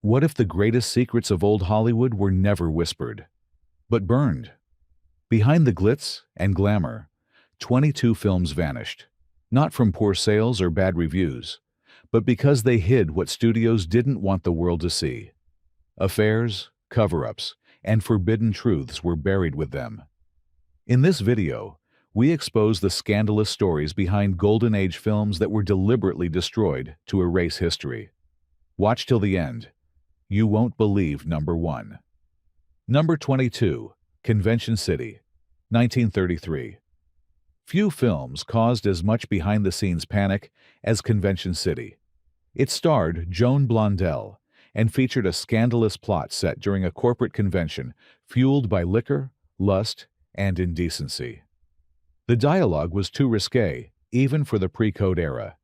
What if the greatest secrets of old Hollywood were never whispered, but burned? Behind the glitz and glamour, 22 films vanished, not from poor sales or bad reviews, but because they hid what studios didn't want the world to see. Affairs, cover-ups, and forbidden truths were buried with them. In this video, we expose the scandalous stories behind Golden Age films that were deliberately destroyed to erase history. Watch till the end. You won't believe number 1. Number 22, Convention City, 1933. Few films caused as much behind-the-scenes panic as Convention City. It starred Joan Blondell and featured a scandalous plot set during a corporate convention fueled by liquor, lust, and indecency. The dialogue was too risque, even for the pre-code era,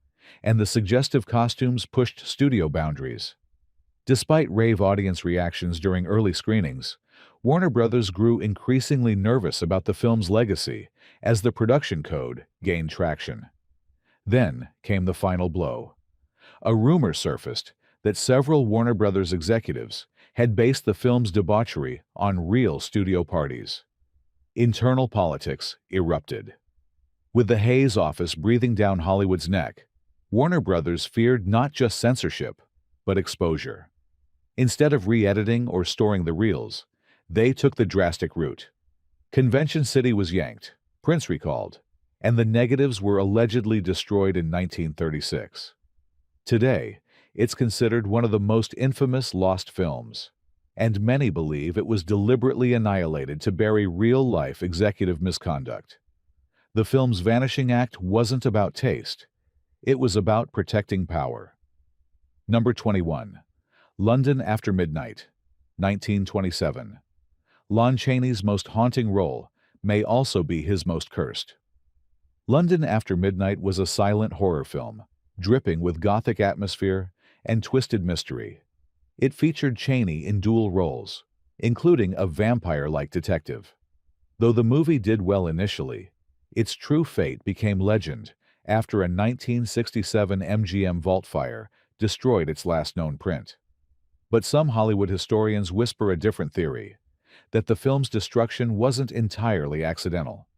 and the suggestive costumes pushed studio boundaries. Despite rave audience reactions during early screenings, Warner Brothers grew increasingly nervous about the film's legacy as the production code gained traction. Then came the final blow. A rumor surfaced that several Warner Brothers executives had based the film's debauchery on real studio parties. Internal politics erupted. With the Hays office breathing down Hollywood's neck, Warner Brothers feared not just censorship, but exposure. Instead of re-editing or storing the reels, they took the drastic route. Convention City was yanked, prints recalled, and the negatives were allegedly destroyed in 1936. Today, it's considered one of the most infamous lost films, and many believe it was deliberately annihilated to bury real-life executive misconduct. The film's vanishing act wasn't about taste. It was about protecting power. Number 21. London After Midnight, 1927. Lon Chaney's most haunting role may also be his most cursed. London After Midnight was a silent horror film, dripping with gothic atmosphere and twisted mystery. It featured Chaney in dual roles, including a vampire-like detective. Though the movie did well initially, its true fate became legend after a 1967 MGM vault fire destroyed its last known print. But some Hollywood historians whisper a different theory, that the film's destruction wasn't entirely accidental.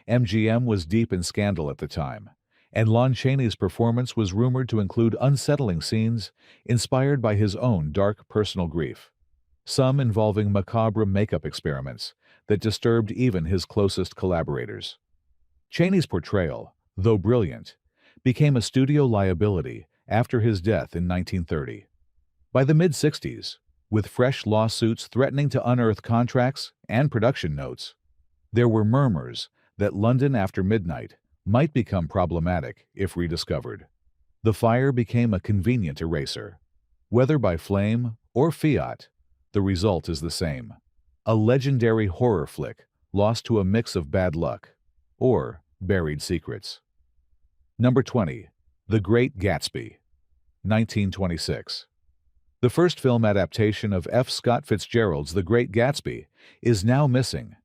MGM was deep in scandal at the time, and Lon Chaney's performance was rumored to include unsettling scenes inspired by his own dark personal grief, some involving macabre makeup experiments that disturbed even his closest collaborators. Chaney's portrayal, though brilliant, became a studio liability after his death in 1930. By the mid-60s, with fresh lawsuits threatening to unearth contracts and production notes, there were murmurs that London After Midnight might become problematic if rediscovered. The fire became a convenient eraser. Whether by flame or fiat, the result is the same. A legendary horror flick lost to a mix of bad luck or buried secrets. Number 20. The Great Gatsby, 1926. The first film adaptation of F. Scott Fitzgerald's The Great Gatsby is now missing,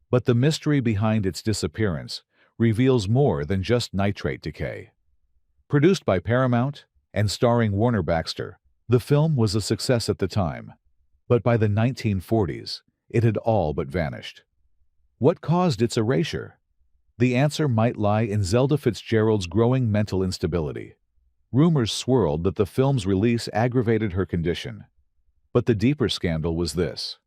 but the mystery behind its disappearance reveals more than just nitrate decay. Produced by Paramount and starring Warner Baxter, the film was a success at the time, but by the 1940s, it had all but vanished. What caused its erasure? The answer might lie in Zelda Fitzgerald's growing mental instability. Rumors swirled that the film's release aggravated her condition. But the deeper scandal was this.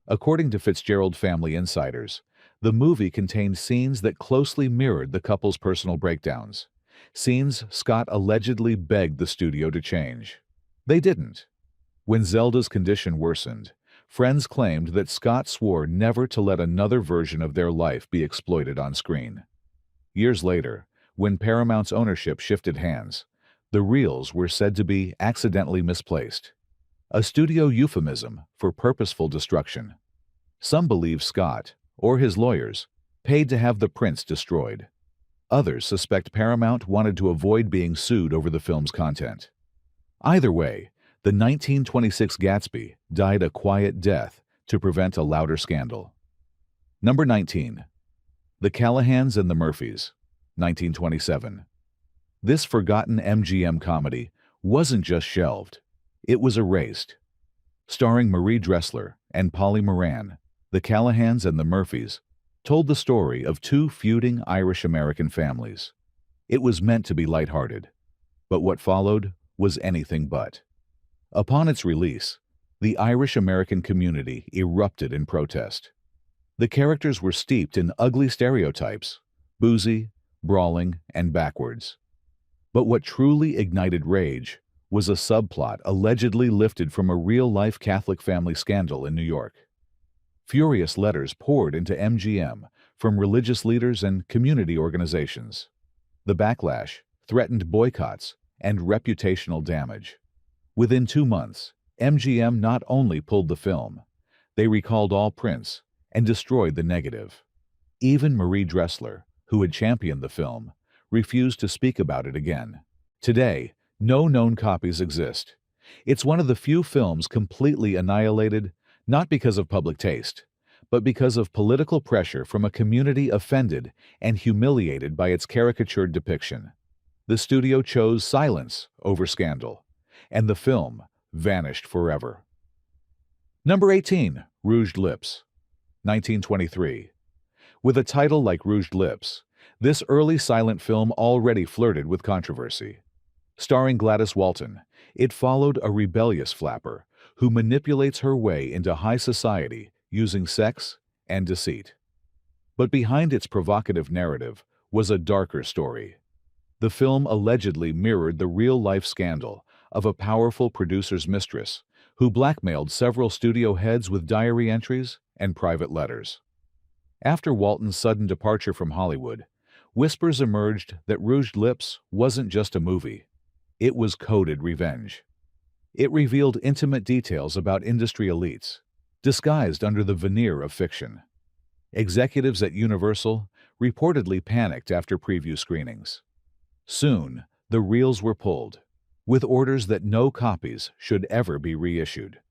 According to Fitzgerald family insiders, the movie contained scenes that closely mirrored the couple's personal breakdowns, scenes Scott allegedly begged the studio to change. They didn't. When Zelda's condition worsened, friends claimed that Scott swore never to let another version of their life be exploited on screen. Years later, when Paramount's ownership shifted hands, the reels were said to be accidentally misplaced, a studio euphemism for purposeful destruction. Some believe Scott, or his lawyers, paid to have the prints destroyed. Others suspect Paramount wanted to avoid being sued over the film's content. Either way, the 1926 Gatsby died a quiet death to prevent a louder scandal. Number 19. The Callahans and the Murphys, 1927. This forgotten MGM comedy wasn't just shelved, it was erased. Starring Marie Dressler and Polly Moran, the Callahans and the Murphys told the story of two feuding Irish-American families. It was meant to be lighthearted, but what followed was anything but. Upon its release, the Irish-American community erupted in protest. The characters were steeped in ugly stereotypes, boozy, brawling, and backwards. But what truly ignited rage was a subplot allegedly lifted from a real-life Catholic family scandal in New York. Furious letters poured into MGM from religious leaders and community organizations. The backlash threatened boycotts and reputational damage. Within 2 months, MGM not only pulled the film, they recalled all prints and destroyed the negative. Even Marie Dressler, who had championed the film, refused to speak about it again. Today, no known copies exist. It's one of the few films completely annihilated, not because of public taste, but because of political pressure from a community offended and humiliated by its caricatured depiction. The studio chose silence over scandal, and the film vanished forever. Number 18, Rouged Lips, 1923. With a title like Rouged Lips, this early silent film already flirted with controversy. Starring Gladys Walton, it followed a rebellious flapper who manipulates her way into high society using sex and deceit. But behind its provocative narrative was a darker story. The film allegedly mirrored the real-life scandal of a powerful producer's mistress who blackmailed several studio heads with diary entries and private letters. After Walton's sudden departure from Hollywood, whispers emerged that Rouged Lips wasn't just a movie. It was coded revenge. It revealed intimate details about industry elites, disguised under the veneer of fiction. Executives at Universal reportedly panicked after preview screenings. Soon, the reels were pulled, with orders that no copies should ever be reissued.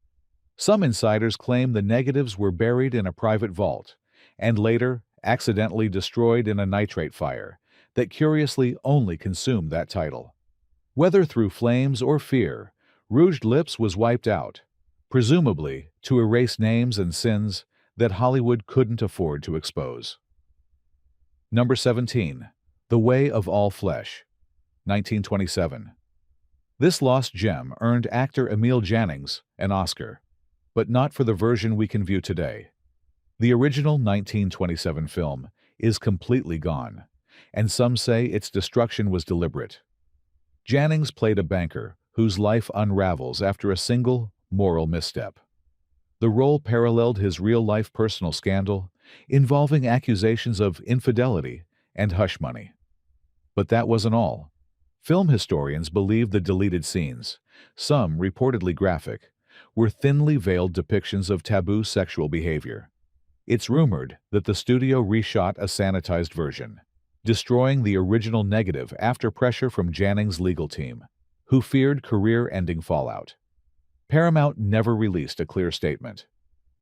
Some insiders claim the negatives were buried in a private vault and later accidentally destroyed in a nitrate fire that curiously only consumed that title. Whether through flames or fear, Rouged Lips was wiped out, presumably to erase names and sins that Hollywood couldn't afford to expose. Number 17, The Way of All Flesh, 1927. This lost gem earned actor Emil Jannings an Oscar, but not for the version we can view today. The original 1927 film is completely gone, and some say its destruction was deliberate. Jannings played a banker whose life unravels after a single moral misstep. The role paralleled his real-life personal scandal involving accusations of infidelity and hush money. But that wasn't all. Film historians believe the deleted scenes, some reportedly graphic, were thinly veiled depictions of taboo sexual behavior. It's rumored that the studio reshot a sanitized version, destroying the original negative after pressure from Jannings' legal team, who feared career-ending fallout. Paramount never released a clear statement.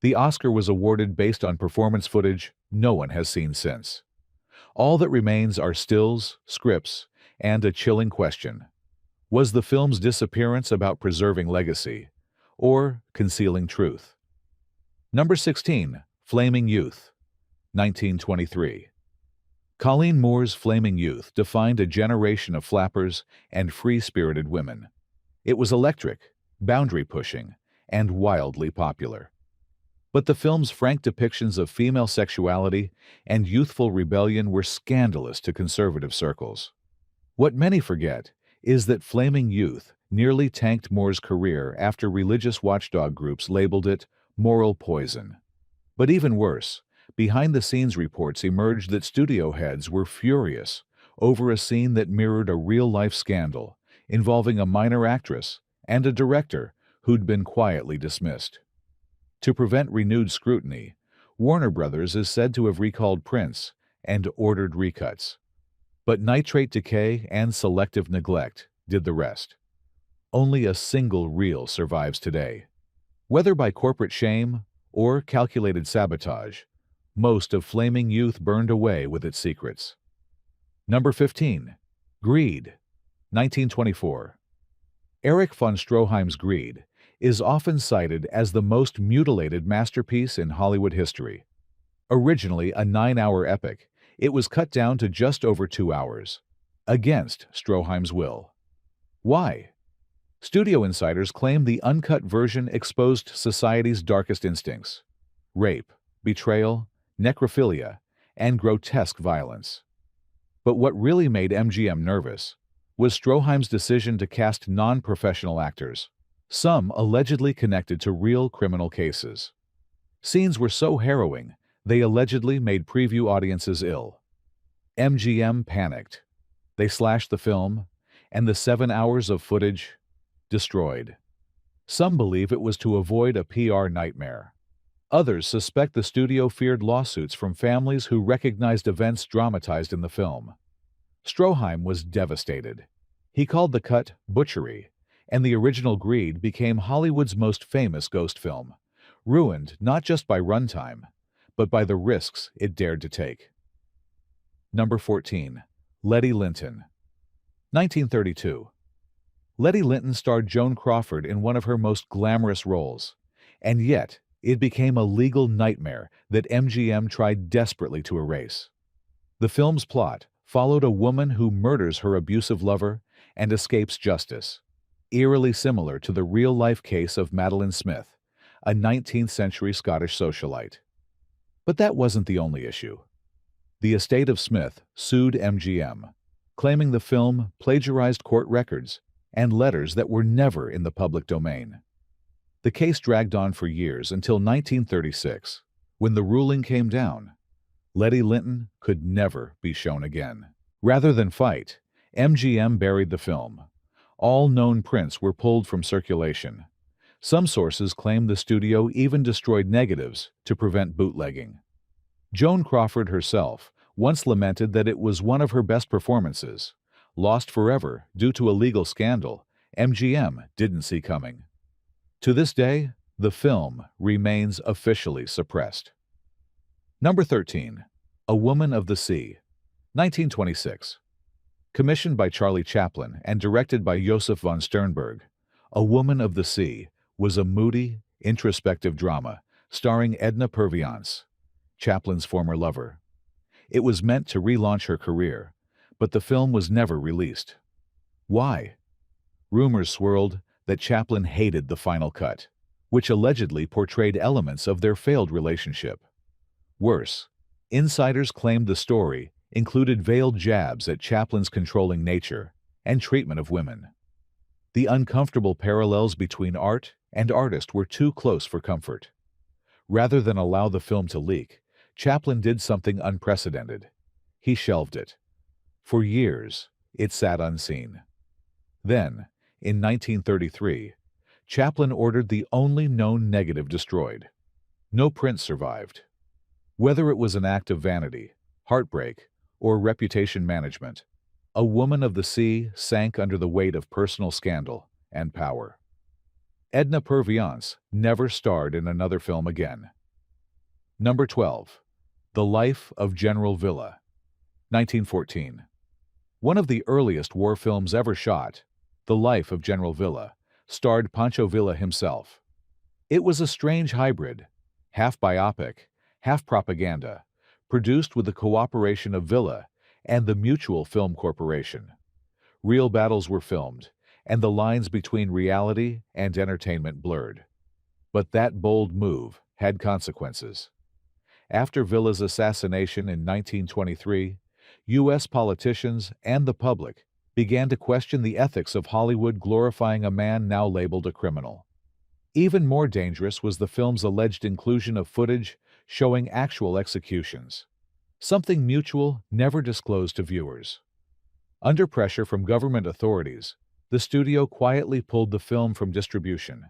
The Oscar was awarded based on performance footage no one has seen since. All that remains are stills, scripts, and a chilling question. Was the film's disappearance about preserving legacy, or concealing truth? Number 16, Flaming Youth, 1923. Colleen Moore's Flaming Youth defined a generation of flappers and free-spirited women. It was electric, boundary-pushing, and wildly popular. But the film's frank depictions of female sexuality and youthful rebellion were scandalous to conservative circles. What many forget is that Flaming Youth nearly tanked Moore's career after religious watchdog groups labeled it moral poison. But even worse, behind-the-scenes reports emerged that studio heads were furious over a scene that mirrored a real-life scandal involving a minor actress and a director who'd been quietly dismissed. To prevent renewed scrutiny, Warner Brothers is said to have recalled prints and ordered recuts. But nitrate decay and selective neglect did the rest. Only a single reel survives today. Whether by corporate shame or calculated sabotage, most of Flaming Youth burned away with its secrets. Number 15, Greed, 1924. Erich von Stroheim's Greed is often cited as the most mutilated masterpiece in Hollywood history. Originally a 9-hour epic, it was cut down to just over 2 hours, against Stroheim's will. Why? Studio insiders claim the uncut version exposed society's darkest instincts: rape, betrayal, necrophilia, and grotesque violence. But what really made MGM nervous was Stroheim's decision to cast non-professional actors, some allegedly connected to real criminal cases. Scenes were so harrowing, they allegedly made preview audiences ill. MGM panicked. They slashed the film, and the 7 hours of footage destroyed. Some believe it was to avoid a PR nightmare. Others suspect the studio feared lawsuits from families who recognized events dramatized in the film. Stroheim was devastated. He called the cut butchery, and the original Greed became Hollywood's most famous ghost film, ruined not just by runtime, but by the risks it dared to take. Number 14. Letty Lynton. 1932. Letty Lynton starred Joan Crawford in one of her most glamorous roles, and yet it became a legal nightmare that MGM tried desperately to erase. The film's plot followed a woman who murders her abusive lover and escapes justice, eerily similar to the real-life case of Madeline Smith, a 19th-century Scottish socialite. But that wasn't the only issue. The estate of Smith sued MGM, claiming the film plagiarized court records and letters that were never in the public domain. The case dragged on for years until 1936, when the ruling came down. Letty Lynton could never be shown again. Rather than fight, MGM buried the film. All known prints were pulled from circulation. Some sources claim the studio even destroyed negatives to prevent bootlegging. Joan Crawford herself once lamented that it was one of her best performances, lost forever due to a legal scandal MGM didn't see coming. To this day, the film remains officially suppressed. Number 13. A Woman of the Sea. 1926. Commissioned by Charlie Chaplin and directed by Josef von Sternberg, A Woman of the Sea was a moody, introspective drama starring Edna Purviance, Chaplin's former lover. It was meant to relaunch her career, but the film was never released. Why? Rumors swirled that Chaplin hated the final cut, which allegedly portrayed elements of their failed relationship. Worse, insiders claimed the story included veiled jabs at Chaplin's controlling nature and treatment of women. The uncomfortable parallels between art and artist were too close for comfort. Rather than allow the film to leak, Chaplin did something unprecedented. He shelved it. For years, it sat unseen. Then, in 1933, Chaplin ordered the only known negative destroyed. No print survived. Whether it was an act of vanity, heartbreak, or reputation management, A Woman of the Sea sank under the weight of personal scandal and power. Edna Purviance never starred in another film again. Number 12. The Life of General Villa. 1914. One of the earliest war films ever shot, The Life of General Villa, starred Pancho Villa himself. It was a strange hybrid, half biopic, half propaganda, produced with the cooperation of Villa and the Mutual Film Corporation. Real battles were filmed, and the lines between reality and entertainment blurred. But that bold move had consequences. After Villa's assassination in 1923, U.S. politicians and the public began to question the ethics of Hollywood glorifying a man now labeled a criminal. Even more dangerous was the film's alleged inclusion of footage showing actual executions, something Mutual never disclosed to viewers. Under pressure from government authorities, the studio quietly pulled the film from distribution.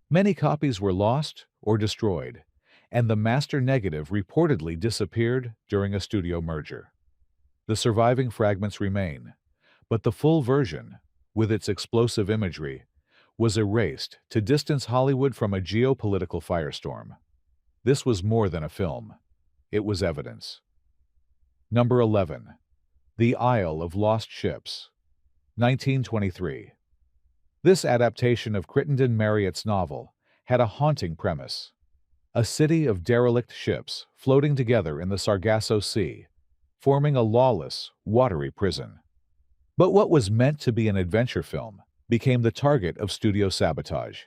Many copies were lost or destroyed, and the master negative reportedly disappeared during a studio merger. The surviving fragments remain, but the full version, with its explosive imagery, was erased to distance Hollywood from a geopolitical firestorm. This was more than a film. It was evidence. Number 11. The Isle of Lost Ships. 1923. This adaptation of Crittenden Marriott's novel had a haunting premise. A city of derelict ships floating together in the Sargasso Sea, forming a lawless, watery prison. But what was meant to be an adventure film became the target of studio sabotage.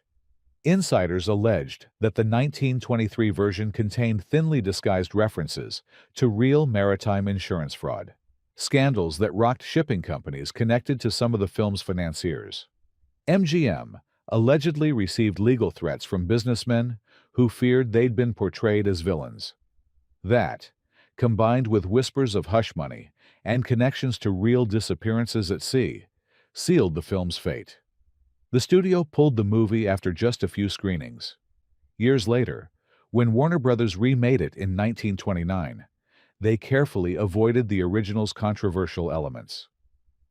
Insiders alleged that the 1923 version contained thinly disguised references to real maritime insurance fraud, scandals that rocked shipping companies connected to some of the film's financiers. MGM allegedly received legal threats from businessmen who feared they'd been portrayed as villains. That, combined with whispers of hush money and connections to real disappearances at sea, sealed the film's fate. The studio pulled the movie after just a few screenings. Years later, when Warner Brothers remade it in 1929, they carefully avoided the original's controversial elements.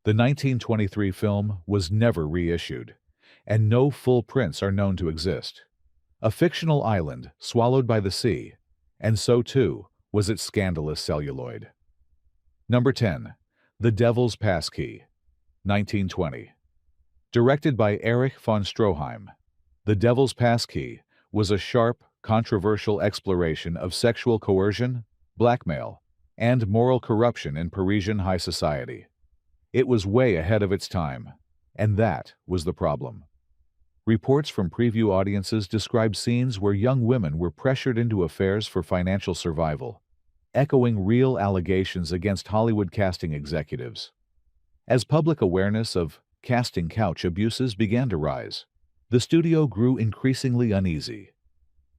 The 1923 film was never reissued, and no full prints are known to exist. A fictional island swallowed by the sea, and so too was its scandalous celluloid. Number 10. The Devil's Passkey, 1920. Directed by Erich von Stroheim, The Devil's Passkey was a sharp, controversial exploration of sexual coercion, blackmail, and moral corruption in Parisian high society. It was way ahead of its time, and that was the problem. Reports from preview audiences described scenes where young women were pressured into affairs for financial survival, echoing real allegations against Hollywood casting executives. As public awareness of casting couch abuses began to rise, the studio grew increasingly uneasy.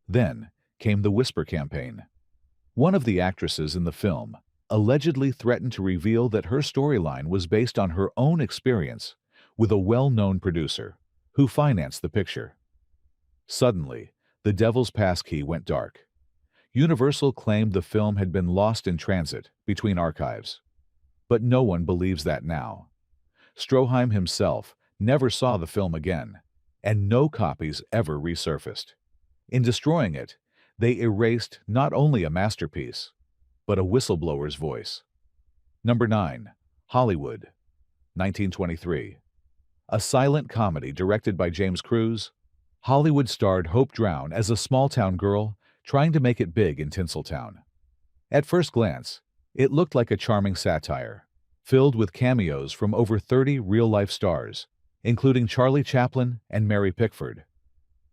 Then came the Whisper campaign. One of the actresses in the film allegedly threatened to reveal that her storyline was based on her own experience with a well-known producer who financed the picture. Suddenly, The Devil's Passkey went dark. Universal claimed the film had been lost in transit between archives. But no one believes that now. Stroheim himself never saw the film again, and no copies ever resurfaced. In destroying it, they erased not only a masterpiece, but a whistleblower's voice. Number 9. Hollywood, 1923. A silent comedy directed by James Cruise, Hollywood starred Hope Drown as a small-town girl trying to make it big in Tinseltown. At first glance, it looked like a charming satire, filled with cameos from over 30 real-life stars, including Charlie Chaplin and Mary Pickford.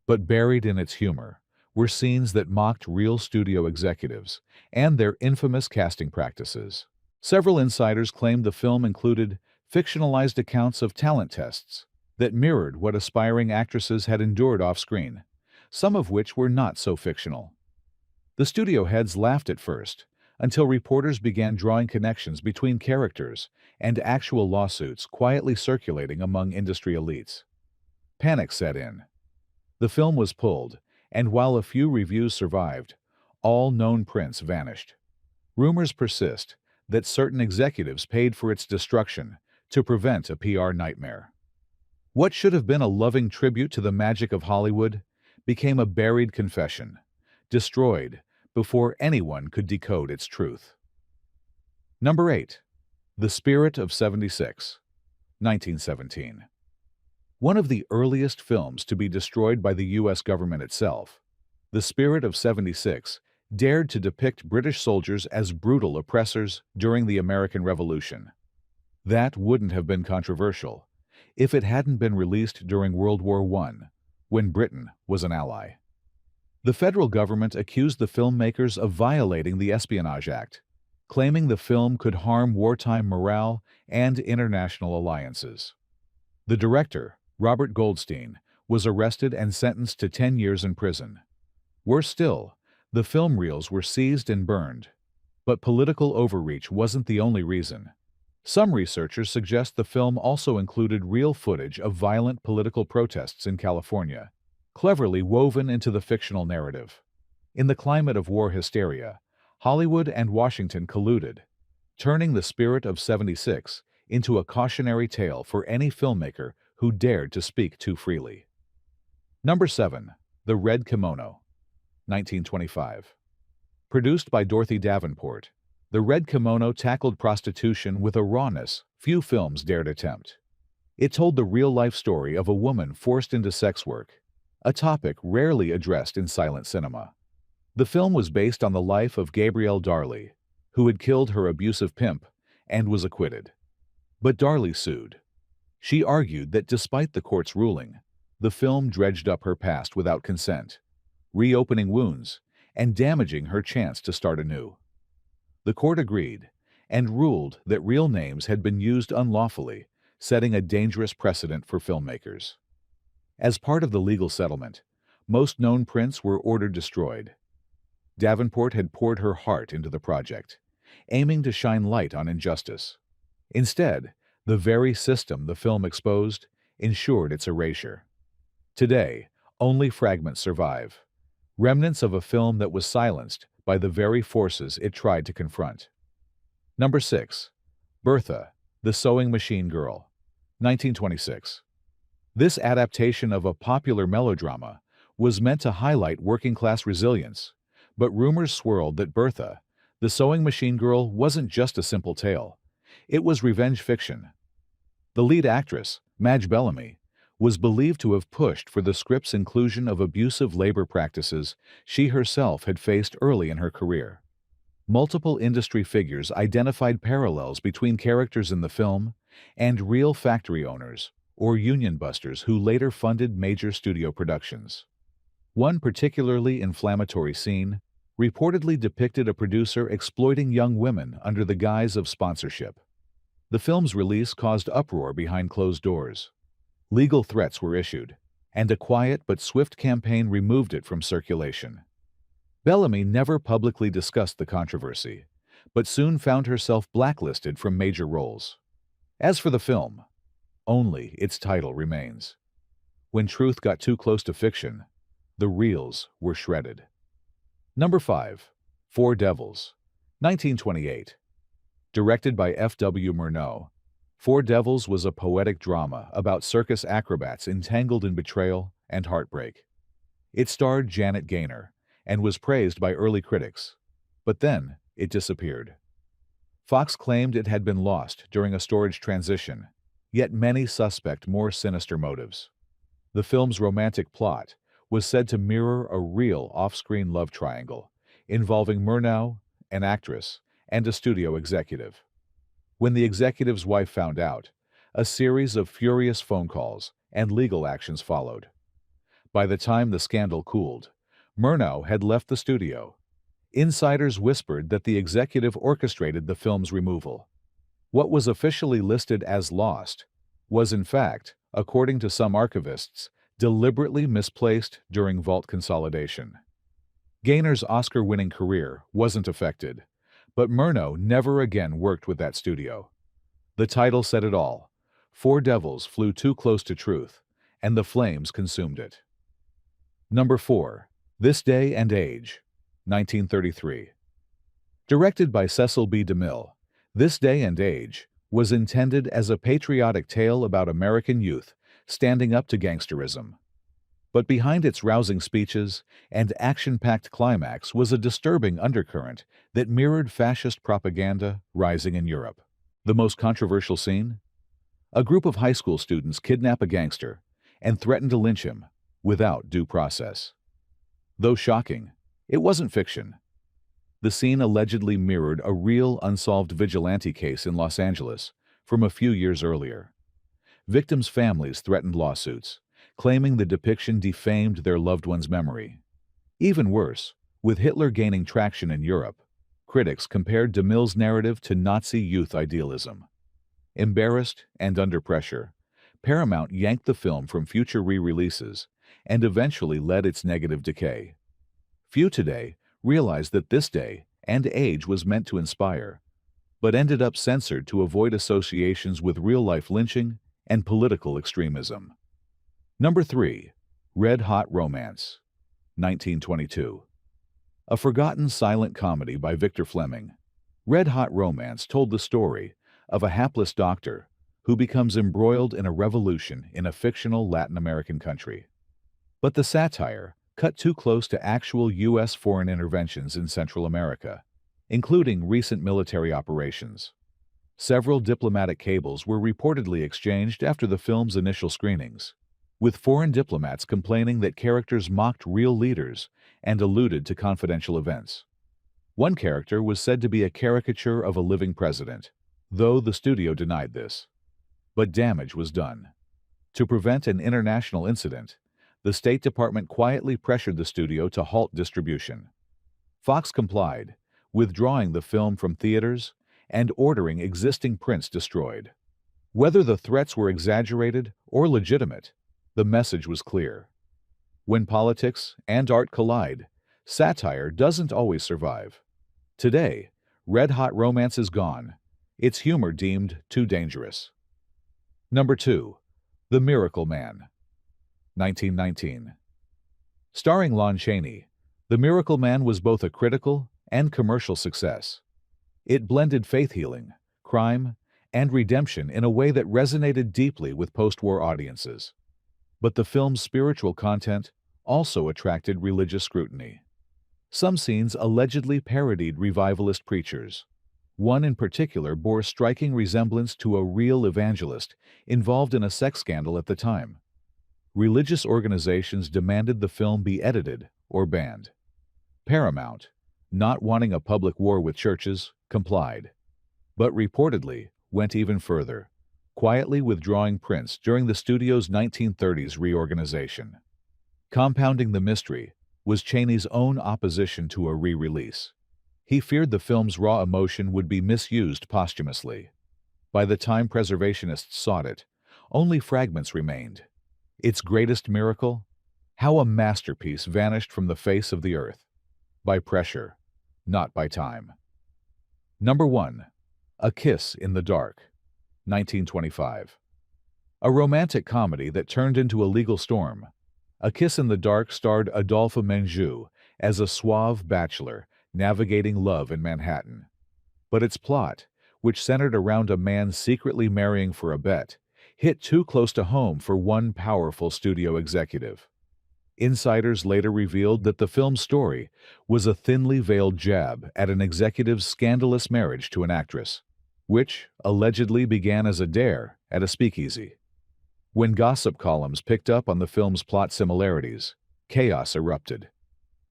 But buried in its humor were scenes that mocked real studio executives and their infamous casting practices. Several insiders claimed the film included fictionalized accounts of talent tests that mirrored what aspiring actresses had endured off-screen, some of which were not so fictional. The studio heads laughed at first, until reporters began drawing connections between characters and actual lawsuits quietly circulating among industry elites. Panic set in. The film was pulled, and while a few reviews survived, all known prints vanished. Rumors persist that certain executives paid for its destruction to prevent a PR nightmare. What should have been a loving tribute to the magic of Hollywood became a buried confession, destroyed before anyone could decode its truth. Number 8. The Spirit of 76, 1917. One of the earliest films to be destroyed by the U.S. government itself, The Spirit of 76 dared to depict British soldiers as brutal oppressors during the American Revolution. That wouldn't have been controversial if it hadn't been released during World War I, when Britain was an ally. The federal government accused the filmmakers of violating the Espionage Act, claiming the film could harm wartime morale and international alliances. The director, Robert Goldstein, was arrested and sentenced to 10 years in prison. Worse still, the film reels were seized and burned. But political overreach wasn't the only reason. Some researchers suggest the film also included real footage of violent political protests in California, cleverly woven into the fictional narrative. In the climate of war hysteria, Hollywood and Washington colluded, turning The Spirit of 76 into a cautionary tale for any filmmaker who dared to speak too freely. Number 7. The Red Kimono, 1925. Produced by Dorothy Davenport, The Red Kimono tackled prostitution with a rawness few films dared attempt. It told the real-life story of a woman forced into sex work, a topic rarely addressed in silent cinema. The film was based on the life of Gabrielle Darley, who had killed her abusive pimp and was acquitted. But Darley sued. She argued that despite the court's ruling, the film dredged up her past without consent, reopening wounds and damaging her chance to start anew. The court agreed and ruled that real names had been used unlawfully, setting a dangerous precedent for filmmakers. As part of the legal settlement, most known prints were ordered destroyed. Davenport had poured her heart into the project, aiming to shine light on injustice. Instead, the very system the film exposed ensured its erasure. Today, only fragments survive, remnants of a film that was silenced by the very forces it tried to confront. Number 6. Bertha, the Sewing Machine Girl, 1926. This adaptation of a popular melodrama was meant to highlight working-class resilience, but rumors swirled that Bertha, the Sewing Machine Girl, wasn't just a simple tale. It was revenge fiction. The lead actress, Madge Bellamy, was believed to have pushed for the script's inclusion of abusive labor practices she herself had faced early in her career. Multiple industry figures identified parallels between characters in the film and real factory owners or union busters who later funded major studio productions. One particularly inflammatory scene reportedly depicted a producer exploiting young women under the guise of sponsorship. The film's release caused uproar behind closed doors. Legal threats were issued, and a quiet but swift campaign removed it from circulation. Bellamy never publicly discussed the controversy, but soon found herself blacklisted from major roles. As for the film, only its title remains. When truth got too close to fiction, the reels were shredded. Number 5. Four Devils, 1928. Directed by F.W. Murnau, Four Devils was a poetic drama about circus acrobats entangled in betrayal and heartbreak. It starred Janet Gaynor and was praised by early critics, but then it disappeared. Fox claimed it had been lost during a storage transition, yet many suspect more sinister motives. The film's romantic plot was said to mirror a real off-screen love triangle involving Murnau, an actress, and a studio executive. When the executive's wife found out, a series of furious phone calls and legal actions followed. By the time the scandal cooled, Murnau had left the studio. Insiders whispered that the executive orchestrated the film's removal. What was officially listed as lost was, in fact, according to some archivists, deliberately misplaced during vault consolidation. Gaynor's Oscar-winning career wasn't affected, but Murnau never again worked with that studio. The title said it all. Four Devils flew too close to truth, and the flames consumed it. Number 4. This Day and Age, 1933. Directed by Cecil B. DeMille, This Day and Age was intended as a patriotic tale about American youth standing up to gangsterism. But behind its rousing speeches and action-packed climax was a disturbing undercurrent that mirrored fascist propaganda rising in Europe. The most controversial scene? A group of high school students kidnap a gangster and threaten to lynch him without due process. Though shocking, it wasn't fiction. The scene allegedly mirrored a real unsolved vigilante case in Los Angeles from a few years earlier. Victims' families threatened lawsuits, claiming the depiction defamed their loved one's memory. Even worse, with Hitler gaining traction in Europe, critics compared DeMille's narrative to Nazi youth idealism. Embarrassed and under pressure, Paramount yanked the film from future re-releases and eventually led its negative decay. Few today realized that This Day and Age was meant to inspire, but ended up censored to avoid associations with real-life lynching and political extremism. Number 3. Red Hot Romance, 1922. A forgotten silent comedy by Victor Fleming, Red Hot Romance told the story of a hapless doctor who becomes embroiled in a revolution in a fictional Latin American country. But the satire cut too close to actual U.S. foreign interventions in Central America, including recent military operations. Several diplomatic cables were reportedly exchanged after the film's initial screenings, with foreign diplomats complaining that characters mocked real leaders and alluded to confidential events. One character was said to be a caricature of a living president, though the studio denied this. But damage was done. To prevent an international incident, the State Department quietly pressured the studio to halt distribution. Fox complied, withdrawing the film from theaters and ordering existing prints destroyed. Whether the threats were exaggerated or legitimate, the message was clear. When politics and art collide, satire doesn't always survive. Today, red-hot romance is gone, its humor deemed too dangerous. Number 2. The Miracle Man, 1919. Starring Lon Chaney, The Miracle Man was both a critical and commercial success. It blended faith healing, crime, and redemption in a way that resonated deeply with post-war audiences. But the film's spiritual content also attracted religious scrutiny. Some scenes allegedly parodied revivalist preachers. One in particular bore striking resemblance to a real evangelist involved in a sex scandal at the time. Religious organizations demanded the film be edited or banned. Paramount, not wanting a public war with churches, complied, but reportedly went even further, quietly withdrawing prints during the studio's 1930s reorganization. Compounding the mystery was Chaney's own opposition to a re-release. He feared the film's raw emotion would be misused posthumously. By the time preservationists sought it, only fragments remained. Its greatest miracle? How a masterpiece vanished from the face of the earth. By pressure, not by time. Number 1. A Kiss in the Dark, 1925. A romantic comedy that turned into a legal storm. A Kiss in the Dark starred Adolphe Menjou as a suave bachelor navigating love in Manhattan. But its plot, which centered around a man secretly marrying for a bet, hit too close to home for one powerful studio executive. Insiders later revealed that the film's story was a thinly veiled jab at an executive's scandalous marriage to an actress, which allegedly began as a dare at a speakeasy. When gossip columns picked up on the film's plot similarities, chaos erupted.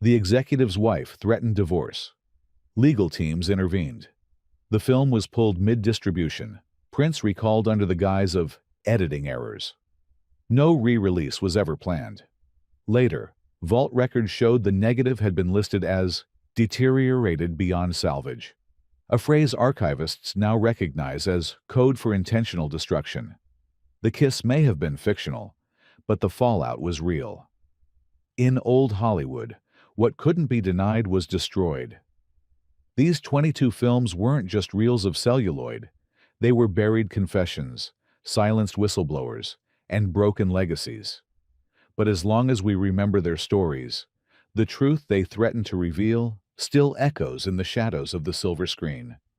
The executive's wife threatened divorce. Legal teams intervened. The film was pulled mid-distribution, prints recalled under the guise of editing errors. No re-release was ever planned. Later, Vault records showed the negative had been listed as deteriorated beyond salvage, a phrase archivists now recognize as code for intentional destruction. The kiss may have been fictional, but the fallout was real. In old Hollywood, what couldn't be denied was destroyed. These 22 films weren't just reels of celluloid. They were buried confessions, silenced whistleblowers, and broken legacies. But as long as we remember their stories, the truth they threatened to reveal still echoes in the shadows of the silver screen.